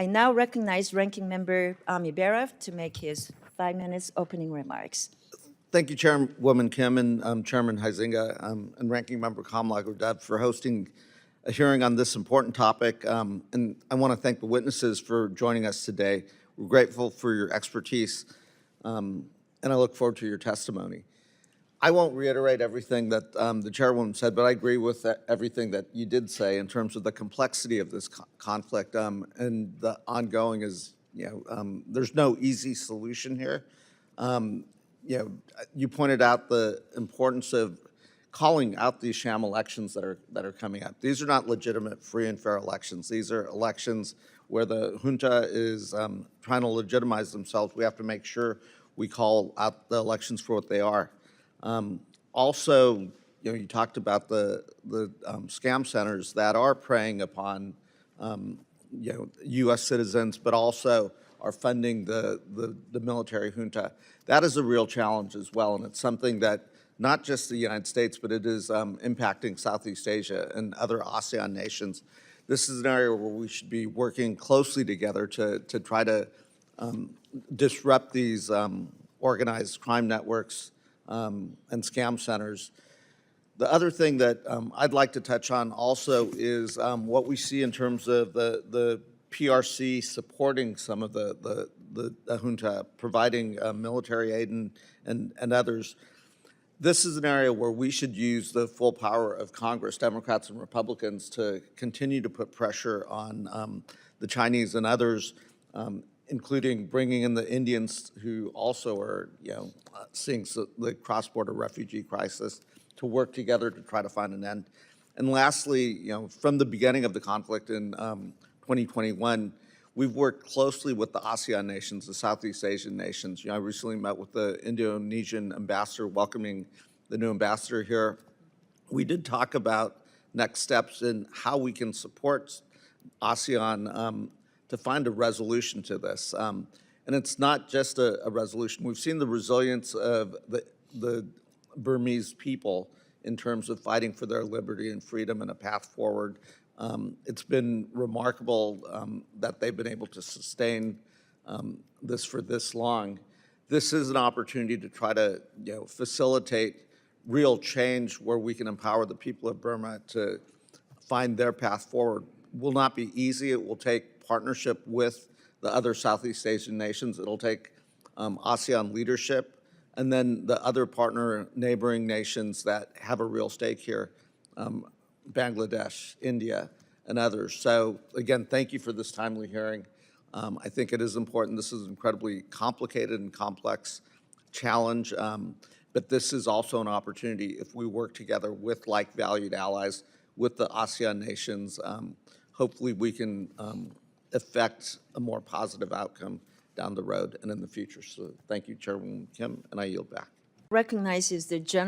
I now recognize Ranking Member Bera to make his 5 minutes opening remarks. Thank you, Chairwoman Kim and Chairman Huizinga and Ranking Member Kamala-Gurdeb for hosting a hearing on this important topic. And I want to thank the witnesses for joining us today. We're grateful for your expertise, and I look forward to your testimony. I won't reiterate everything that the Chairwoman said, but I agree with everything that you did say in terms of the complexity of this conflict and the ongoing is, there's no easy solution here. You pointed out the importance of calling out these sham elections that are coming up. These are not legitimate, free and fair elections. These are elections where the junta is trying to legitimize themselves. We have to make sure we call out the elections for what they are. Also, you talked about the scam centers that are preying upon U.S. citizens, but also are funding the military junta. That is a real challenge as well, and it's something that not just the United States, but it is impacting Southeast Asia and other ASEAN nations. This is an area where we should be working closely together to try to disrupt these organized crime networks and scam centers. The other thing that I'd like to touch on also is what we see in terms of the PRC supporting some of the junta, providing military aid and others. This is an area where we should use the full power of Congress, Democrats and Republicans, to continue to put pressure on the Chinese and others, including bringing in the Indians who also are, seeing the cross-border refugee crisis, to work together to try to find an end. And lastly, from the beginning of the conflict in 2021, we've worked closely with the ASEAN nations, the Southeast Asian nations. I recently met with the Indonesian ambassador, welcoming the new ambassador here. We did talk about next steps in how we can support ASEAN to find a resolution to this. And it's not just a resolution. We've seen the resilience of the Burmese people in terms of fighting for their liberty and freedom and a path forward. It's been remarkable that they've been able to sustain this for this long. This is an opportunity to try to facilitate real change where we can empower the people of Burma to find their path forward. It will not be easy. It will take partnership with the other Southeast Asian nations. It'll take ASEAN leadership, and then the other partner neighboring nations that have a real stake here, Bangladesh, India, and others. So again, thank you for this timely hearing. I think it is important. This is an incredibly complicated and complex challenge, but this is also an opportunity if we work together with like-valued allies, with the ASEAN nations. Hopefully we can effect a more positive outcome down the road and in the future. So thank you, Chairwoman Kim, and I yield back. Recognizes the general